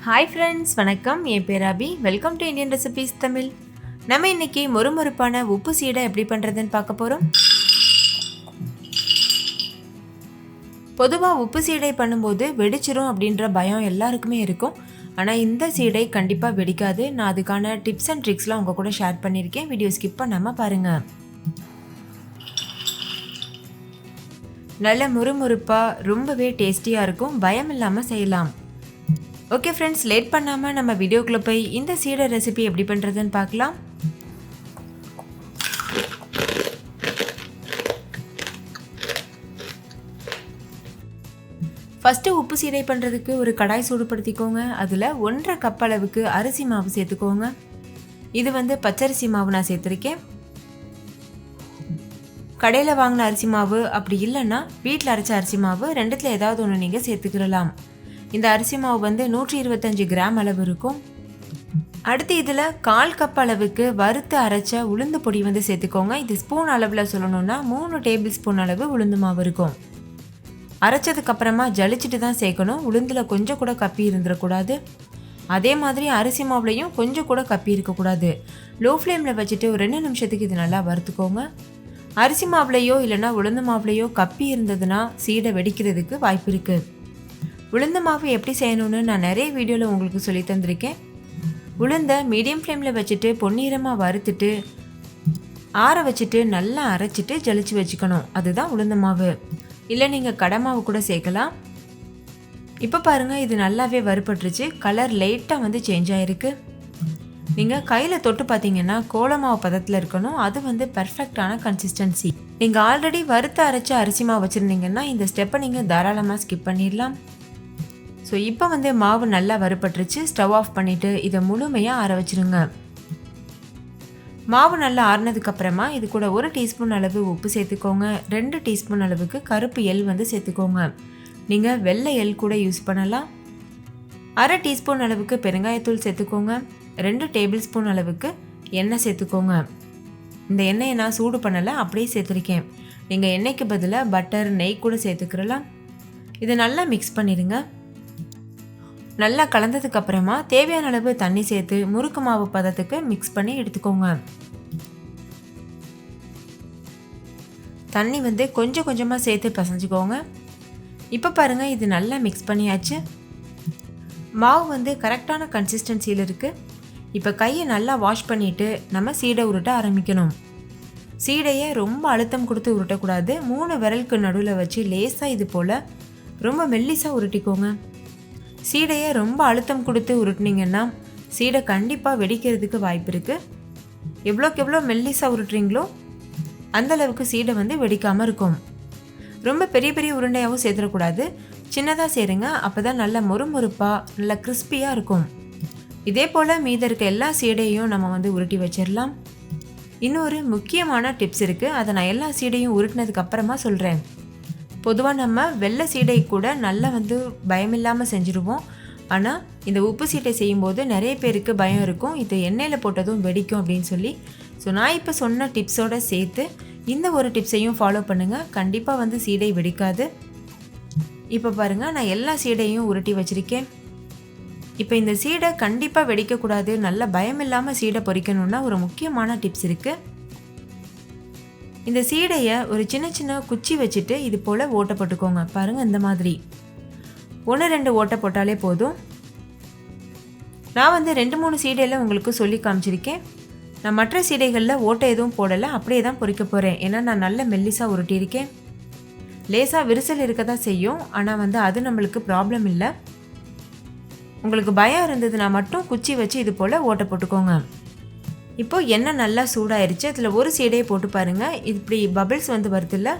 Hi friends, வணக்கம். என் பேர் Abhi. Welcome to Indian recipes Tamil. நம்ம இன்னைக்கு மொறுமொறுப்பான உப்பு சீடை எப்படி பண்ணுறதுன்னு பார்க்க போகிறோம். பொதுவாக உப்பு சீடை பண்ணும்போது வெடிச்சிரும் அப்படின்ற பயம் எல்லாருக்குமே இருக்கும். ஆனால் இந்த சீடை கண்டிப்பாக வெடிக்காது. நான் அதுக்கான டிப்ஸ் அண்ட் ட்ரிக்ஸ்லாம் உங்கள் கூட ஷேர் பண்ணியிருக்கேன். வீடியோ ஸ்கிப் பண்ணாமல் பாருங்கள். நல்ல முறுமுறுப்பாக ரொம்பவே டேஸ்டியாக இருக்கும். பயம் இல்லாமல் செய்யலாம். ஓகே ஃப்ரெண்ட்ஸ், லேட் பண்ணாமல் நம்ம வீடியோக்குள்ளே போய் இந்த சீடை ரெசிபி எப்படி பண்ணுறதுன்னு பார்க்கலாம். ஃபஸ்ட்டு உப்பு சீடை பண்ணுறதுக்கு ஒரு கடாய் சூடுபடுத்திக்கோங்க. அதில் 1.5 கப் அளவுக்கு அரிசி மாவு சேர்த்துக்கோங்க. இது பச்சரிசி மாவு நான் சேர்த்துருக்கேன். கடையில் வாங்கின அரிசி மாவு அப்படி இல்லைன்னா வீட்டில் அரைச்ச அரிசி மாவு, ரெண்டுத்தில் ஏதாவது ஒன்று நீங்கள் சேர்த்துக்கிடலாம். இந்த அரிசி மாவு 125 கிராம் அளவு இருக்கும். அடுத்து இதில் 1/4 கப் அளவுக்கு வறுத்து அரைச்ச உளுந்து பொடி சேர்த்துக்கோங்க. இது ஸ்பூன் அளவில் சொல்லணும்னா 3 டேபிள் ஸ்பூன் அளவு உளுந்து மாவு இருக்கும். அரைச்சதுக்கப்புறமா ஜலிச்சுட்டு தான் சேர்க்கணும். உளுந்தில் கொஞ்சம் கூட கப்பி இருந்துடக்கூடாது. அதே மாதிரி அரிசி மாவுலையும் கொஞ்சம் கூட கப்பி இருக்கக்கூடாது. லோ ஃப்ளேமில் வச்சுட்டு ஒரு 2 நிமிஷத்துக்கு இது நல்லா வறுத்துக்கோங்க. அரிசி மாவுலையோ இல்லைனா உளுந்து மாவுலையோ கப்பி இருந்ததுன்னா சீடை வெடிக்கிறதுக்கு வாய்ப்பு இருக்குது. உளுந்த மாவு எப்படி செய்யணும்னு நான் நிறைய வீடியோவில் உங்களுக்கு சொல்லி தந்திருக்கேன். உளுந்தை மீடியம் ஃப்ளேமில் வச்சுட்டு பொன்னிறமாக வறுத்துட்டு ஆற வச்சுட்டு நல்லா அரைச்சிட்டு ஜலிச்சு வச்சுக்கணும். அதுதான் உளுந்த மாவு. இல்லை நீங்கள் கடை மாவு கூட சேர்க்கலாம். இப்போ பாருங்கள், இது நல்லாவே வறுபட்டுருச்சு. கலர் லைட்டாக சேஞ்ச் ஆகிருக்கு. நீங்கள் கையில் தொட்டு பார்த்தீங்கன்னா கோலமாவு பதத்தில் இருக்கணும். அது பெர்ஃபெக்டான கன்சிஸ்டன்சி. நீங்கள் ஆல்ரெடி வறுத்து அரைச்ச அரிசி மாவு வச்சுருந்தீங்கன்னா இந்த ஸ்டெப்பை நீங்கள் தாராளமாக ஸ்கிப் பண்ணிடலாம். ஸோ இப்போ மாவு நல்லா வறுபட்டுருச்சு. ஸ்டவ் ஆஃப் பண்ணிவிட்டு இதை முழுமையாக ஆற வச்சுருங்க. மாவு நல்லா ஆறினதுக்கப்புறமா இது கூட 1 டீஸ்பூன் அளவு உப்பு சேர்த்துக்கோங்க. 2 டீஸ்பூன் அளவுக்கு கருப்பு எள் சேர்த்துக்கோங்க. நீங்கள் வெள்ளை எள் கூட யூஸ் பண்ணலாம். 1/2 டீஸ்பூன் அளவுக்கு பெருங்காயத்தூள் சேர்த்துக்கோங்க. 2 டேபிள் ஸ்பூன் அளவுக்கு எண்ணெய் சேர்த்துக்கோங்க. இந்த எண்ணெயை நான் சூடு பண்ணலை, அப்படியே சேர்த்துருக்கேன். நீங்கள் எண்ணெய்க்கு பதிலாக பட்டர், நெய் கூட சேர்த்துக்கிறலாம். இதை நல்லா மிக்ஸ் பண்ணிடுங்க. நல்லா கலந்ததுக்கப்புறமா தேவையான அளவு தண்ணி சேர்த்து முறுக்கு மாவு பதத்துக்கு மிக்ஸ் பண்ணி எடுத்துக்கோங்க. தண்ணி கொஞ்சம் கொஞ்சமாக சேர்த்து பிசைஞ்சுக்கோங்க. இப்போ பாருங்கள், இது நல்லா மிக்ஸ் பண்ணியாச்சு. மாவு கரெக்டான கன்சிஸ்டன்சியில் இருக்குது. இப்போ கையை நல்லா வாஷ் பண்ணிவிட்டு நம்ம சீடை உருட்ட ஆரம்பிக்கணும். சீடையை ரொம்ப அழுத்தம் கொடுத்து உருட்டக்கூடாது. 3 விரலுக்கு நடுவில் வச்சு லேசாக இது போல் ரொம்ப மெல்லிசாக உருட்டிக்கோங்க. சீடையை ரொம்ப அழுத்தம் கொடுத்து உருட்டினீங்கன்னா சீடை கண்டிப்பாக வெடிக்கிறதுக்கு வாய்ப்பு இருக்குது. எவ்வளோக்கு எவ்வளோ மெல்லிசாக உருட்டுறீங்களோ அந்தளவுக்கு சீடை வெடிக்காமல் இருக்கும். ரொம்ப பெரிய பெரிய உருண்டையாகவும் சேர்த்துடக்கூடாது. சின்னதாக சேருங்க. அப்போ தான் நல்ல மொறுமொறுப்பாக நல்ல கிறிஸ்பியாக இருக்கும். இதே போல் மீத இருக்க எல்லா சீடையும் நம்ம உருட்டி வச்சிடலாம். இன்னொரு முக்கியமான டிப்ஸ் இருக்குது. அதை நான் எல்லா சீடையும் உருட்டினதுக்கு அப்புறமா சொல்கிறேன். பொதுவாக நம்ம வெள்ளை சீடை கூட நல்லா பயமில்லாமல் செஞ்சுருவோம். ஆனால் இந்த உப்பு சீடை செய்யும்போது நிறைய பேருக்கு பயம் இருக்கும், இது எண்ணெயில் போட்டதும் வெடிக்கும் அப்படின்னு சொல்லி. ஸோ நான் இப்போ சொன்ன டிப்ஸோடு சேர்த்து இந்த ஒரு டிப்ஸையும் ஃபாலோ பண்ணுங்கள். கண்டிப்பாக சீடை வெடிக்காது. இப்போ பாருங்கள், நான் எல்லா சீடையும் உருட்டி வச்சுருக்கேன். இப்போ இந்த சீடை கண்டிப்பாக வெடிக்கக்கூடாது, நல்ல பயமில்லாமல் சீடை பொரிக்கணுன்னா ஒரு முக்கியமான டிப்ஸ் இருக்குது. இந்த சீடையை ஒரு சின்ன சின்ன குச்சி வச்சுட்டு இது போல் ஓட்டை போட்டுக்கோங்க. பாருங்கள், இந்த மாதிரி 1-2 ஓட்டை போட்டாலே போதும். நான் 2-3 சீடையில் உங்களுக்கு சொல்லி காமிச்சிருக்கேன். நான் மற்ற சீடைகளில் ஓட்டை எதுவும் போடலை, அப்படியே தான் பொரிக்க போகிறேன். ஏன்னா நான் நல்ல மெல்லிசாக உருட்டியிருக்கேன். லேசாக விரிசல் இருக்க தான் செய்யும், ஆனால் அது நம்மளுக்கு ப்ராப்ளம் இல்லை. உங்களுக்கு பயம் இருந்ததுன்னா மட்டும் குச்சி வச்சு இது போல் ஓட்டை போட்டுக்கோங்க. இப்போது எண்ணெய் நல்லா சூடாயிருச்சு. அதில் ஒரு சீடையை போட்டு பாருங்கள். இப்படி பபிள்ஸ் வருதில்ல,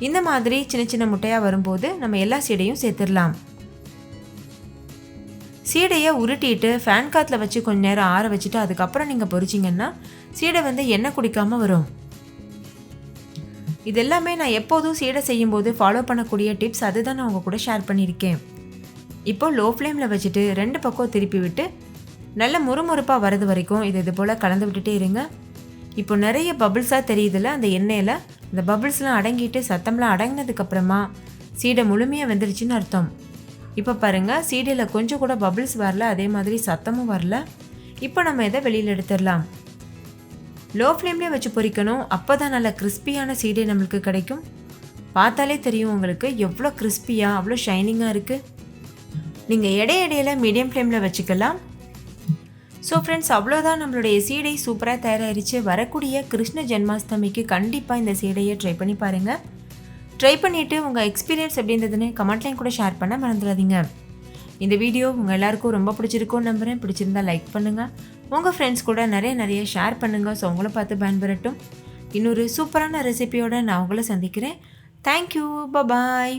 இந்த மாதிரி சின்ன சின்ன முட்டையாக வரும்போது நம்ம எல்லா சீடையும் சேர்த்துடலாம். சீடையை உருட்டிட்டு ஃபேன் காற்றுல வச்சு கொஞ்சம் நேரம் ஆற வச்சுட்டு அதுக்கப்புறம் நீங்கள் பொரிச்சிங்கன்னா சீடை எண்ணெய் குடிக்காமல் வரும். இது எல்லாமே நான் எப்போதும் சீடை செய்யும்போது ஃபாலோ பண்ணக்கூடிய டிப்ஸ். அதுதான் நான் உங்கள் கூட ஷேர் பண்ணியிருக்கேன். இப்போது லோ ஃப்ளேமில் வச்சுட்டு 2 பக்கம் திருப்பி விட்டு நல்ல முறுமுறுப்பாக வரது வரைக்கும் இது போல் கலந்து விட்டுட்டே இருங்க. இப்போ நிறைய பபிள்ஸாக தெரியுதுல்ல அந்த எண்ணெயில். இந்த பபிள்ஸ்லாம் அடங்கிட்டு சத்தம்லாம் அடங்கினதுக்கப்புறமா சீடை முழுமையாக வெந்துருச்சுன்னு அர்த்தம். இப்போ பாருங்கள் சீடையில் கொஞ்சம் கூட பபிள்ஸ் வரல, அதே மாதிரி சத்தமும் வரல. இப்போ நம்ம இதை வெளியில் எடுத்துடலாம். லோ ஃப்ளேம்லேயே வச்சு பொரிக்கணும், அப்போ தான் நல்ல கிறிஸ்பியான சீடை நம்மளுக்கு கிடைக்கும். பார்த்தாலே தெரியும் உங்களுக்கு எவ்வளோ கிறிஸ்பியாக அவ்வளோ ஷைனிங்காக இருக்குது. நீங்கள் இடையில மீடியம் ஃப்ளேமில் வச்சுக்கலாம். ஸோ ஃப்ரெண்ட்ஸ், அவ்வளோதான், நம்மளுடைய சீடை சூப்பராக தயாராகிடுச்சு. வரக்கூடிய கிருஷ்ண ஜென்மாஷ்டமிக்கு கண்டிப்பாக இந்த சீடையை ட்ரை பண்ணி பாருங்கள். ட்ரை பண்ணிவிட்டு உங்கள் எக்ஸ்பீரியன்ஸ் எப்படி இருந்ததுன்னு கமெண்ட்லையும் கூட ஷேர் பண்ண மறந்துடாதீங்க. இந்த வீடியோ உங்கள் எல்லாருக்கும் ரொம்ப பிடிச்சிருக்கும்னு நம்புகிறேன். பிடிச்சிருந்தால் லைக் பண்ணுங்கள், உங்கள் ஃப்ரெண்ட்ஸ் கூட நிறைய ஷேர் பண்ணுங்கள். ஸோ உங்களை பார்த்து பயன்பெறட்டும். இன்னொரு சூப்பரான ரெசிபியோடு நான் உங்களை சந்திக்கிறேன். Thank you, bye bye.